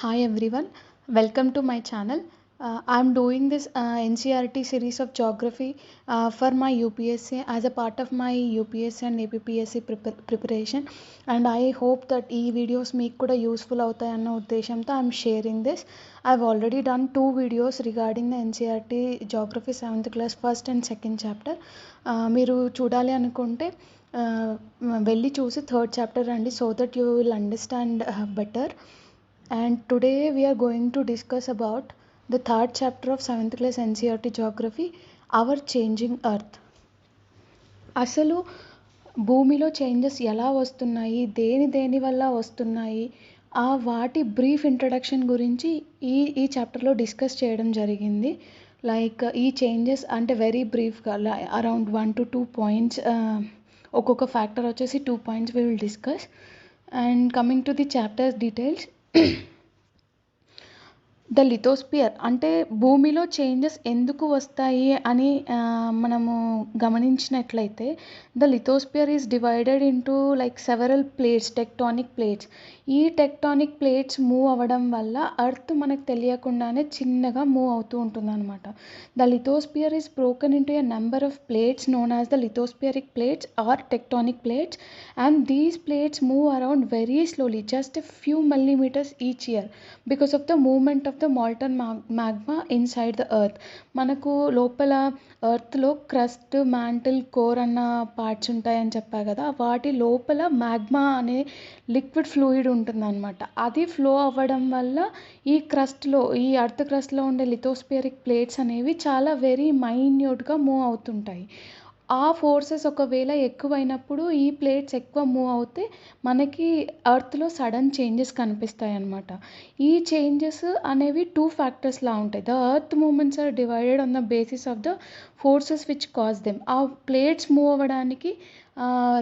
Hi everyone, welcome to my channel. I'm doing this NCERT series of geography for my UPSC as a part of my UPSC and APPSC preparation, and I hope that ఈ videos మీకు కూడా useful అవుతాయన్న ఉద్దేశంతో I'm sharing this. I've already done 2 videos regarding the NCERT geography 7th class first and second chapter. మీరు చూడాలి అనుకుంటే వెళ్ళి చూసి third chapter రండి, so that you will understand better. And today we are going to discuss about the third chapter of 7th class NCERT geography, our changing earth. అసలు భూమిలో changes ఎలా వస్తున్నాయి, దేని వల్ల వస్తున్నాయి, వాటి బ్రీఫ్ ఇంట్రడక్షన్ గురించి ఈ చాప్టర్లో డిస్కస్ చేయడం జరిగింది. లైక్ ఈ చేంజెస్ అంటే వెరీ బ్రీఫ్గా అరౌండ్ 1 to 2 పాయింట్స్, ఒక్కొక్క ఫ్యాక్టర్ వచ్చేసి 2 points we will discuss. And coming to the chapters details, the lithosphere అంటే భూమిలో చేంజెస్ ఎందుకు వస్తాయి అని మనము గమనించినట్లయితే, the lithosphere is divided into like several plates, tectonic plates. ఈ టెక్టానిక్ ప్లేట్స్ మూవ్ అవ్వడం వల్ల అర్త్ మనకు తెలియకుండానే చిన్నగా మూవ్ అవుతూ ఉంటుంది అనమాట. The lithosphere is broken into a number of plates known as the lithospheric plates or tectonic plates, and these plates move around very slowly, just a few millimetres each year because of the movement of the molten magma inside the earth. మనకు లోపల ఎర్త్లో crust, mantle, core అన్న parts ఉంటాయని చెప్పా కదా, వాటి లోపల magma అనే లిక్విడ్ ఫ్లూయిడ్ ఉంటుందన్నమాట. అది ఫ్లో అవ్వడం వల్ల ఈ ఎర్త్ క్రస్ట్లో ఉండే లిథోస్పియరిక్ ప్లేట్స్ అనేవి చాలా వెరీ మైన్యూట్గా మూవ్ అవుతుంటాయి. ఆ ఫోర్సెస్ ఒకవేళ ఎక్కువైనప్పుడు ఈ ప్లేట్స్ ఎక్కువ మూవ్ అవుతే మనకి ఎర్త్లో సడన్ చేంజెస్ కనిపిస్తాయి అన్నమాట. ఈ చేంజెస్ అనేవి 2 ఫ్యాక్టర్స్లా ఉంటాయి. The earth movements are divided on the basis of the forces which cause them. ఆ ప్లేట్స్ మూవ్ అవ్వడానికి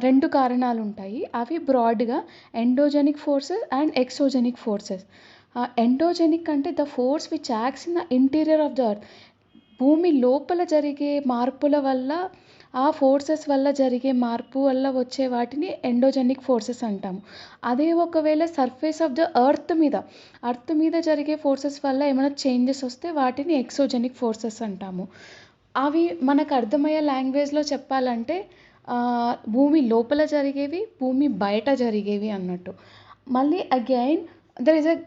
2 కారణాలు ఉంటాయి. అవి బ్రాడ్గా endogenic forces and exogenic forces. Endogenic అంటే the force which acts in the interior of the earth. భూమి లోపల జరిగే మార్పుల వల్ల, ఆ ఫోర్సెస్ వల్ల జరిగే మార్పు వల్ల వచ్చే వాటిని ఎండోజెనిక్ ఫోర్సెస్ అంటాము. అదే ఒకవేళ సర్ఫేస్ ఆఫ్ ద ఎర్త్ మీద జరిగే ఫోర్సెస్ వల్ల ఏమైనా చేంజెస్ వస్తే వాటిని ఎక్సోజెనిక్ ఫోర్సెస్ అంటాము. అవి మనకు అర్థమయ్యే లాంగ్వేజ్లో చెప్పాలంటే భూమి లోపల జరిగేవి, భూమి బయట జరిగేవి అన్నట్టు. మళ్ళీ again there is a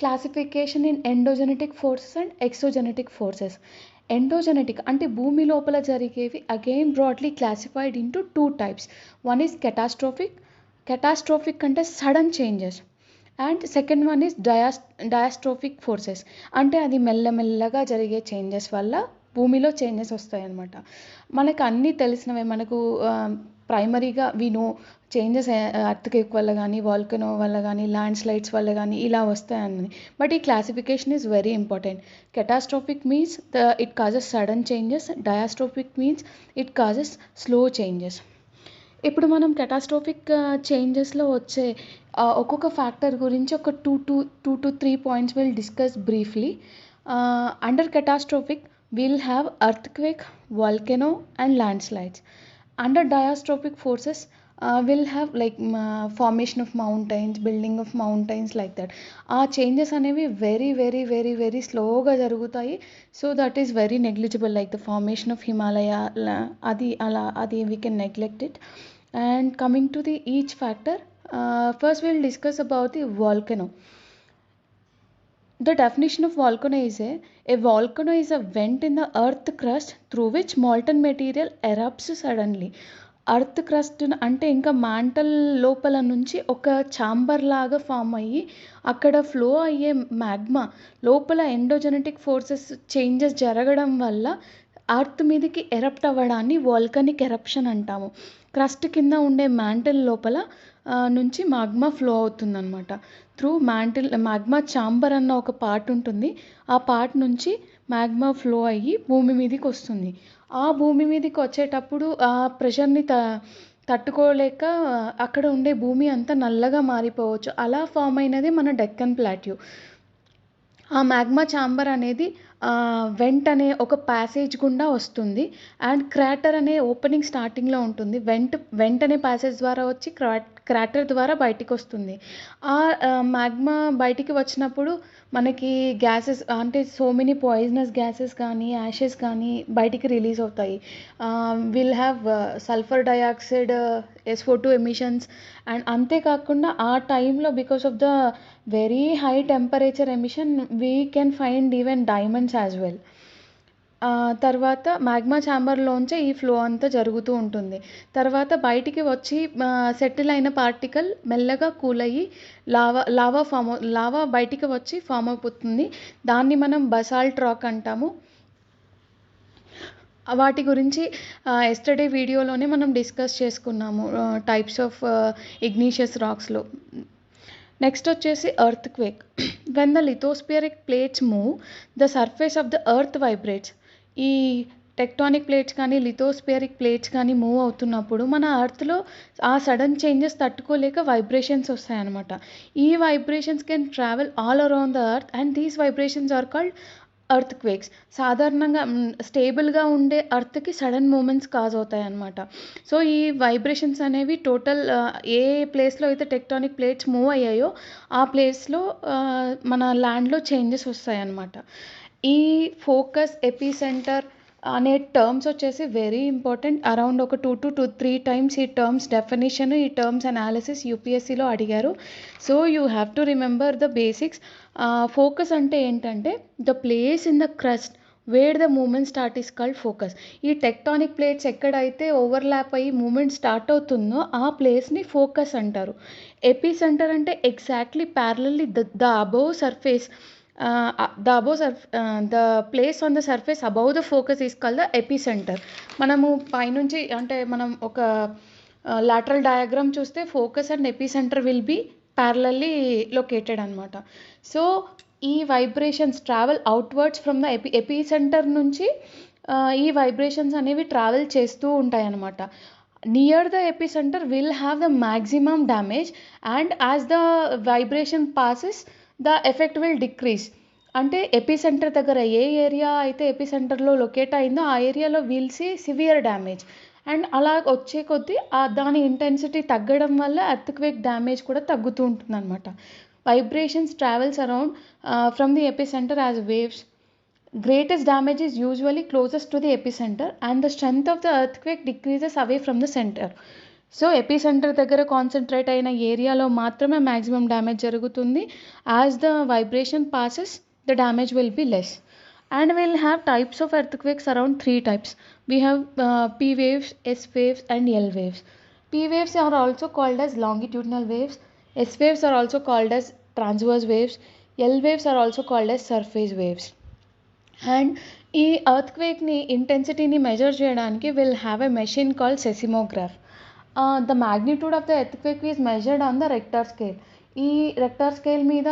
classification in endogenetic forces and exogenetic forces. Endogenetic అంటే భూమి లోపల జరిగేవి again broadly classified into 2 types. One is catastrophic అంటే sudden changes, and second one is diastrophic forces అంటే అది మెల్లమెల్లగా జరిగే చేంజెస్ వల్ల భూమిలో చేంజెస్ వస్తాయి అన్నమాట. మనకు అన్నీ తెలిసినవే, మనకు ప్రైమరీగా వి నో చేంజెస్ ఎర్త్క్వేక్ వల్ల కానీ, వాల్కనో వల్ల కానీ, ల్యాండ్ స్లైడ్స్ వల్ల కానీ ఇలా వస్తాయని. బట్ ఈ classification is very important. Catastrophic means it causes sudden changes, diastrophic means it causes slow changes. ఇప్పుడు మనం కెటాస్ట్రోఫిక్ చేంజెస్లో వచ్చే ఒక్కొక్క ఫ్యాక్టర్ గురించి ఒక 2 to 3 points will discuss briefly. Under catastrophic we'll have earthquake, volcano and landslides. Under diastrophic forces we'll have like formation of mountains, building of mountains, like that. Changes అనేవి very స్లోగా జరుగుతాయి. So that is very negligible, like the formation of Himalaya, అది we can neglect it. And coming to the each factor, first we'll discuss about the volcano. The definition of volcano is a volcano is a vent in the earth crust through which molten material erupts suddenly. Earth crust అంటే ఇంకా mantle లోపల నుంచి ఒక chamber లాగా form అయ్యి అక్కడ flow అయ్యే magma లోపల ఎండోజెనెటిక్ ఫోర్సెస్ చేంజెస్ జరగడం వల్ల ఎర్త్ మీదకి ఎరప్ట్ అవ్వడాన్ని వాల్కనిక్ ఎరప్షన్ అంటాము. క్రస్ట్ కింద ఉండే మ్యాంటిల్ లోపల నుంచి మాగ్మా ఫ్లో అవుతుందన్నమాట. త్రూ మ్యాగ్మా ఛాంబర్ అన్న ఒక పార్ట్ ఉంటుంది. ఆ పార్ట్ నుంచి మ్యాగ్మా ఫ్లో అయ్యి భూమి మీదకి వస్తుంది. ఆ భూమి మీదకి వచ్చేటప్పుడు ఆ ప్రెషర్ని తట్టుకోలేక అక్కడ ఉండే భూమి అంతా నల్లగా మారిపోవచ్చు. అలా ఫామ్ అయినది మన డెక్కన్ ప్లాట్యూ. ఆ మ్యాగ్మా ఛాంబర్ అనేది వెంట్ అనే ఒక ప్యాసేజ్ గుండా వస్తుంది. అండ్ క్రాటర్ అనే ఓపెనింగ్ స్టార్టింగ్‌లో ఉంటుంది. వెంట్ అనే ప్యాసేజ్ ద్వారా వచ్చి క్రాటర్ ద్వారా బయటికొస్తుంది. మ్యాగ్మా బయటికి వచ్చినప్పుడు మనకి గ్యాసెస్ అంటే సో మెనీ పాయిజనస్ గ్యాసెస్ కానీ, యాషెస్ కానీ బయటికి రిలీజ్ అవుతాయి. Will have sulphur dioxide, SO2 emissions. And అంతేకాకుండా ఆ టైంలో because of the very high temperature emission we can find even diamonds as well. తర్వాత మ్యాగ్మా ఛాంబర్‌లోంచే ఈ ఫ్లో అంతా జరుగుతూ ఉంటుంది. తర్వాత బయటికి వచ్చి సెటిల్ అయిన పార్టికల్ మెల్లగా కూల్ అయ్యి లావా బయటికి వచ్చి ఫామ్ అయిపోతుంది. దాన్ని మనం బసాల్ట్ రాక్ అంటాము. వాటి గురించి యెస్టర్‌డే వీడియోలోనే మనం డిస్కస్ చేసుకున్నాము టైప్స్ ఆఫ్ ఇగ్నీషియస్ రాక్స్‌లో. నెక్స్ట్ వచ్చేసి earthquake. When the lithospheric plates move, the surface of the earth vibrates. ఈ టెక్టానిక్ ప్లేట్స్ కానీ, లిథోస్పియరిక్ ప్లేట్స్ కానీ మూవ్ అవుతున్నప్పుడు మన ఎర్త్‌లో ఆ సడన్ చేంజెస్ తట్టుకోలేక వైబ్రేషన్స్ వస్తాయన్నమాట. ఈ vibrations can travel all around the earth and these vibrations are called earthquakes. సాధారణంగా స్టేబుల్‌గా ఉండే ఎర్త్‌కి సడన్ మూవ్‌మెంట్స్ కాజ్ అవుతాయన్నమాట. సో, ఈ వైబ్రేషన్స్ అనేవి టోటల్ ఏ ప్లేస్‌లో అయితే టెక్టానిక్ ప్లేట్స్ మూవ్ అయ్యాయో ఆ ప్లేస్‌లో మన ల్యాండ్‌లో చేంజెస్ వస్తాయన్నమాట. ఈ ఫోకస్, ఎపిసెంటర్ అనే టర్మ్స్ వచ్చేసి వెరీ ఇంపార్టెంట్. అరౌండ్ ఒక 2-3 టైమ్స్ ఈ టర్మ్స్ డెఫినిషన్, ఈ టర్మ్స్ అనాలిసిస్ యూపీఎస్సీలో అడిగారు. So, you have to remember the basics. Focus అంటే ఏంటంటే the place in the crust where the movement start is called focus. ఈ టెక్టానిక్ ప్లేట్స్ ఎక్కడైతే ఓవర్లాప్ అయ్యి మూమెంట్ స్టార్ట్ అవుతుందో ఆ ప్లేస్ని ఫోకస్ అంటారు. ఎపిసెంటర్ అంటే exactly parallelly the above surface. The place on the surface above the focus is called the epicenter. మనము పైనుంచి అంటే మనం ఒక లాటరల్ డయాగ్రామ్ చూస్తే focus and epicenter will be parallelly located అనమాట. సో, ఈ vibrations travel outwards from the epicenter నుంచి ఈ వైబ్రేషన్స్ అనేవి ట్రావెల్ చేస్తూ ఉంటాయన్నమాట. Near the epicenter will have the maximum damage and as the vibration passes the effect will decrease. అంటే epicenter దగ్గర ఏ ఏరియా అయితే ఎపిసెంటర్లో లొకేట్ అయిందో ఆ ఏరియాలో will see severe damage. And అలా వచ్చే కొద్దీ దాని ఇంటెన్సిటీ తగ్గడం వల్ల ఎర్త్‌క్వేక్ డ్యామేజ్ కూడా తగ్గుతూ ఉంటుందన్నమాట. Vibrations travels around from the epicentre as waves. Greatest damage is usually closest to the epicenter and the strength of the earthquake decreases away from the center. So, epicentre దగ్గర concentrate అయిన ఏరియాలో మాత్రమే maximum damage జరుగుతుంది. As the vibration passes the damage will be less. And will have types of earthquakes around 3 types. We have P waves, S waves and L waves. P waves are also called as longitudinal waves. S waves are also called as transverse waves. L waves are also called as surface waves. అండ్ ఈ ఎర్త్‌క్వేక్‌ని ఇంటెన్సిటీని measure చేయడానికి will have a machine called seismograph. The magnitude of the earthquake is measured on the Richter scale. ఈ Richter scale మీద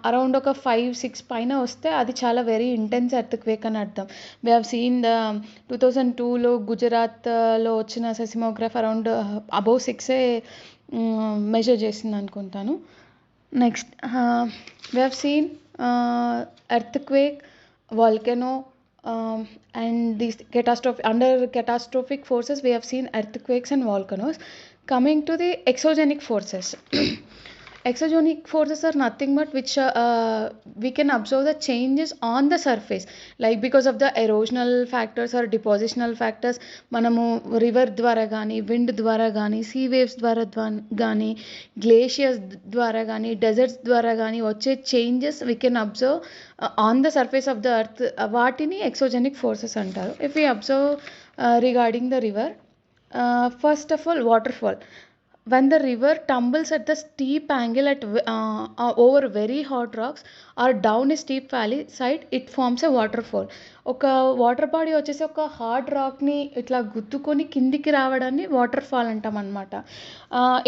around ఒక 5-6 పైన వస్తే అది చాలా వెరీ ఇంటెన్స్ ఎర్త్‌క్వేక్ అని అర్థం. వీ హ్యావ్ సీన్ ద 2002లో గుజరాత్లో వచ్చిన సెసిమోగ్రాఫ్ అరౌండ్ అబోవ్ 6 మెజర్ చేసింది అనుకుంటాను. Next we have seen earthquake, volcano, and these under catastrophic forces we have seen earthquakes and volcanoes. Coming to the exogenic forces. Exogenic forces are nothing but which we can observe the changes on the surface, like because of the erosional factors or depositional factors. మనము river ద్వారా కానీ, wind ద్వారా కానీ, see waves ద్వారా కానీ, glaciers ద్వారా కానీ, desserts ద్వారా కానీ వచ్చే changes we can observe on the surface of the earth. వాటిని ఎక్సోజెనిక్ ఫోర్సెస్ అంటారు. If you observe regarding the river, first of all waterfall. When the river tumbles at the steep angle over very hot rocks or down a steep valley side, it forms a waterfall. ఒక water body వచ్చేసి ఒక hard రాక్ని ఇట్లా గుద్దుకొని కిందికి రావడాన్ని water fall అంటాం అనమాట.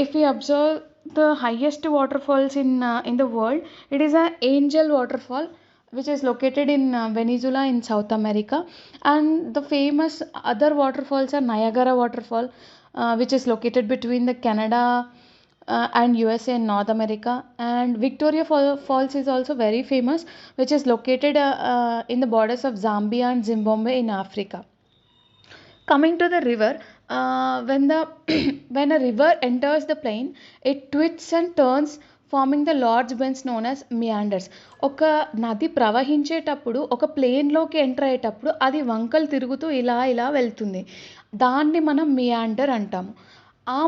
If you observe the highest waterfalls in the world, it is a Angel waterfall which is located in Venezuela in South America. And the famous other waterfalls are Niagara waterfall, which is located between the Canada and USA and North America. And Victoria Falls is also very famous, which is located in the borders of Zambia and Zimbabwe in Africa. Coming to the river, when the when a river enters the plain, it twists and turns, forming the large bends known as meanders. ఒక నది ప్రవహించేటప్పుడు, ఒక ప్లేన్లోకి enter అయ్యేటప్పుడు అది వంకలు తిరుగుతూ ఇలా ఇలా వెళ్తుంది. దాన్ని మనం మియాండర్ అంటాము. ఆ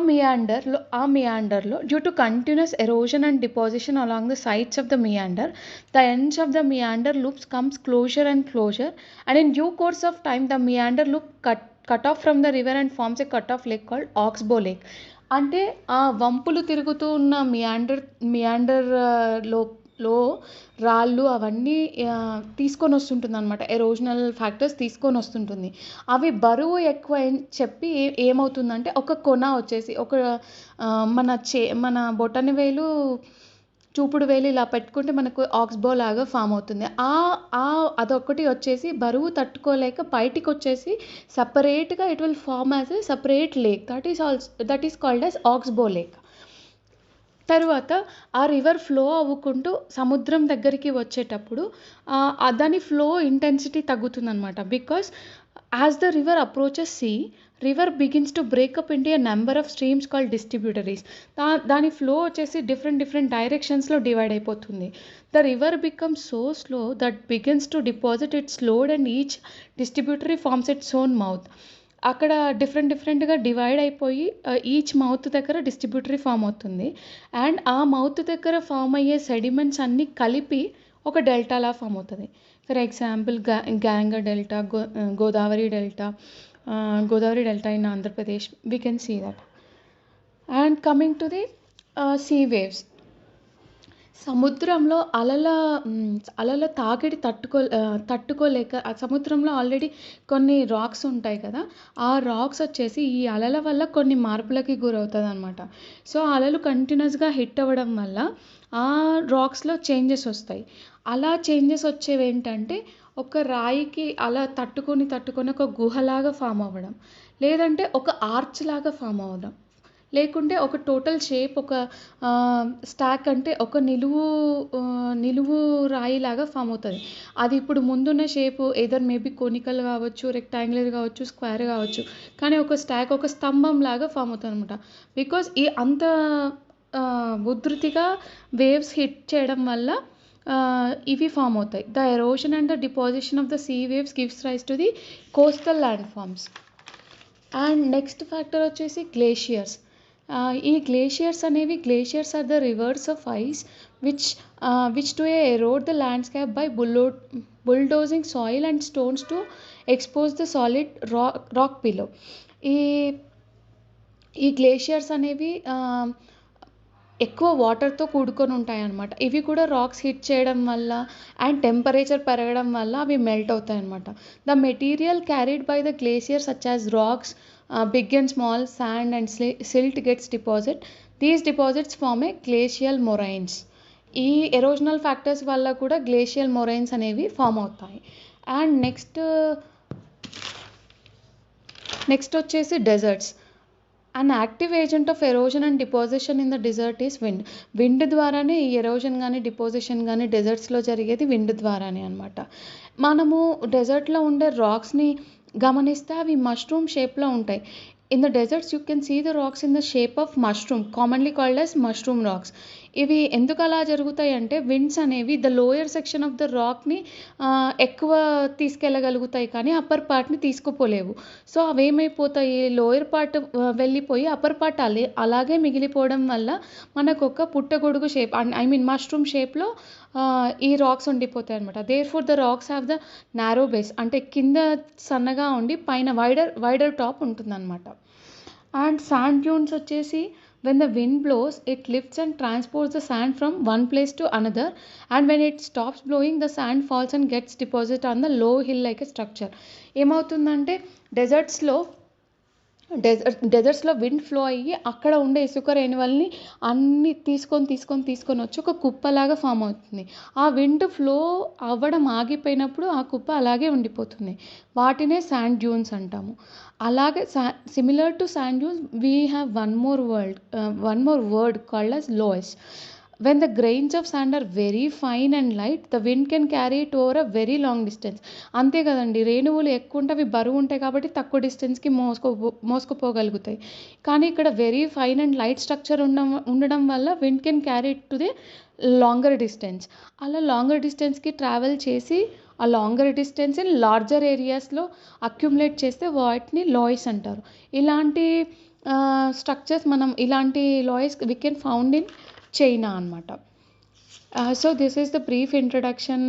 మియాండర్లో due to continuous erosion and deposition along the sides of the meander, the ends of the meander loops comes closer and closer, and in due course of time the meander loop cut off from the river and forms a cut off lake called Oxbow Lake. అంటే ఆ వంపులు తిరుగుతూ ఉన్న మియాండర్లో రాళ్ళు అవన్నీ తీసుకొని వస్తుంటుంది అనమాట. ఎరోజనల్ ఫ్యాక్టర్స్ తీసుకొని వస్తుంటుంది. అవి బరువు ఎక్కువ చెప్పి ఏమవుతుందంటే ఒక కొన వచ్చేసి మన బొటన వేలు, చూపుడు వేలు ఇలా పెట్టుకుంటే మనకు ఆక్స్బో లాగా ఫామ్ అవుతుంది. అదొకటి వచ్చేసి బరువు తట్టుకోలేక బయటికి వచ్చేసి సపరేట్గా it will form as a separate lake, that is called as oxbow lake. తర్వాత ఆ రివర్ ఫ్లో అవ్వుకుంటూ సముద్రం దగ్గరికి వచ్చేటప్పుడు దాని ఫ్లో ఇంటెన్సిటీ తగ్గుతుందన్నమాట. Because as the river approaches sea, river begins to break up into a number of streams called distributaries. దాని flow వచ్చేసి డిఫరెంట్ డైరెక్షన్స్లో డివైడ్ అయిపోతుంది. The river becomes so slow that begins to deposit its load and each distributary forms its own mouth. అక్కడ డిఫరెంట్గా divide అయిపోయి each mouth దగ్గర distributary form అవుతుంది. అండ్ ఆ మౌత్ దగ్గర ఫామ్ అయ్యే సెడిమెంట్స్ అన్నీ కలిపి ఒక డెల్టాలా ఫామ్ అవుతుంది. ఫర్ ఎగ్జాంపుల్ గ్యాంగర్ delta, Godavari delta in Andhra Pradesh, we can see that. And coming to the sea waves, సముద్రంలో అలల తాకిడి తట్టుకోలేక సముద్రంలో ఆల్రెడీ కొన్ని రాక్స్ ఉంటాయి కదా, ఆ రాక్స్ వచ్చేసి ఈ అలల వల్ల కొన్ని మార్పులకి గురవుతుంది అనమాట. సో అలలు కంటిన్యూస్గా హిట్ అవ్వడం వల్ల ఆ రాక్స్లో చేంజెస్ వస్తాయి. అలా చేంజెస్ వచ్చేవి ఏంటంటే, ఒక రాయికి అలా తట్టుకొని ఒక గుహలాగా ఫామ్ అవ్వడం, లేదంటే ఒక ఆర్చ్ లాగా ఫామ్ అవ్వడం, లేకుంటే ఒక టోటల్ షేప్, ఒక స్టాక్ అంటే ఒక నిలువు రాయిలాగా ఫామ్ అవుతుంది. అది ఇప్పుడు ముందున్న షేపు ఎదర్ మేబీ కోనికల్ కావచ్చు, రెక్టాంగులర్ కావచ్చు, స్క్వేర్ కావచ్చు, కానీ ఒక స్టాక్ ఒక స్తంభం లాగా ఫామ్ అవుతుంది అనమాట. బికాజ్ అంత ఉధృతిగా వేవ్స్ హిట్ చేయడం వల్ల ఇవి ఫామ్ అవుతాయి. The erosion and the deposition of the sea waves gives rise to the coastal landforms. And next factor వచ్చేసి గ్లేషియర్స్. ఈ గ్లేషియర్స్ అనేవి, glaciers are the rivers of ice which to erode the landscape by bulldozing soil and stones to expose the solid rock below. ఈ glaciers అనేవి ఎక్కువ వాటర్తో కూడుకొని ఉంటాయి అన్నమాట. ఇవి కూడా రాక్స్ హిట్ చేయడం వల్ల అండ్ టెంపరేచర్ పెరగడం వల్ల అవి మెల్ట్ అవుతాయి అన్నమాట. The material carried by the glacier such as rocks, big and small, sand and silt gets deposit. These deposits form a glacial moraines. ఈ ఎరోజనల్ ఫ్యాక్టర్స్ వల్ల కూడా గ్లేషియల్ మొరైన్స్ అనేవి ఫామ్ అవుతాయి. అండ్ నెక్స్ట్ వచ్చేసి deserts. An active agent of erosion and deposition in the desert is wind. Wind ద్వారానే ఈ erosion కానీ deposition కానీ డెజర్ట్స్లో జరిగేది విండ్ ద్వారానే అనమాట. మనము డెజర్ట్లో ఉండే రాక్స్ని గమనిస్తే అవి మష్రూమ్ షేప్లో ఉంటాయి. In the deserts you can see the rocks in the shape of mushroom, commonly called as mushroom rocks. ఇవి ఎందుకు అలా జరుగుతాయి అంటే, విండ్స్ అనేవి the lower section of the రాక్ని ఎక్కువ తీసుకెళ్ళగలుగుతాయి కానీ అప్పర్ పార్ట్ని తీసుకుపోలేవు. సో అవేమైపోతాయి, లోయర్ పార్ట్ వెళ్ళిపోయి అప్పర్ పార్ట్ అలాగే మిగిలిపోవడం వల్ల మనకు ఒక పుట్టగొడుగు షేప్, ఐ మీన్ మష్రూమ్ షేప్లో ఈ రాక్స్ ఉండిపోతాయి అనమాట. Therefore the rocks have the narrow base, అంటే కింద సన్నగా ఉండి పైన వైడర్ టాప్ ఉంటుందన్నమాట. అండ్ శాండ్ డ్యూన్స్ వచ్చేసి when the wind blows it lifts and transports the sand from one place to another, and when it stops blowing the sand falls and gets deposited on the low hill like a structure. ఏమవుతుందంటే, డెజర్ట్స్లో డెజర్ట్స్లో wind flow అయ్యి అక్కడ ఉండే ఇసుక రేణువుల్ని అన్ని తీసుకొని వచ్చి ఒక కుప్పలాగా form అవుతుంది. ఆ విండ్ ఫ్లో అవ్వడం ఆగిపోయినప్పుడు ఆ కుప్ప అలాగే ఉండిపోతుంది. వాటినే శాండ్ డ్యూన్స్ అంటాము. అలాగే similar to sand dunes we have one more word called as loess. When the grains of sand are very fine and light, the wind can carry it over a very long distance. అంతే కదండి, రేణువులు ఎక్కువ ఉంటే అవి బరువు ఉంటాయి కాబట్టి తక్కువ డిస్టెన్స్కి మోసుకుపోగలుగుతాయి. కానీ ఇక్కడ very fine and light structure ఉండడం వల్ల wind can carry it to the longer distance. అలా లాంగర్ డిస్టెన్స్కి ట్రావెల్ చేసి ఆ లాంగర్ డిస్టెన్స్ ఇన్ లార్జర్ ఏరియాస్లో అక్యుములేట్ చేస్తే వాటిని లాయిస్ అంటారు. ఇలాంటి స్ట్రక్చర్స్ ఇలాంటి loess we can found in China అన్నమాట. So this is the brief introduction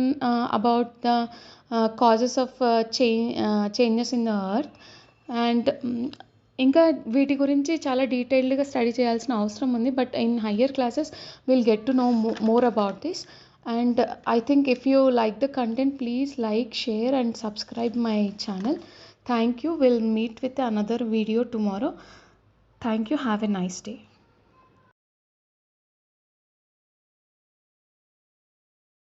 about the causes of changes in the earth. And ఇంకా వీటి గురించి చాలా డీటెయిల్డ్గా స్టడీ చేయాల్సిన అవసరం ఉంది. But in higher classes will get to know more about this. And I think if you like the content, please like, share and subscribe my channel. Thank you. We'll meet with another video tomorrow. Thank you. Have a nice day.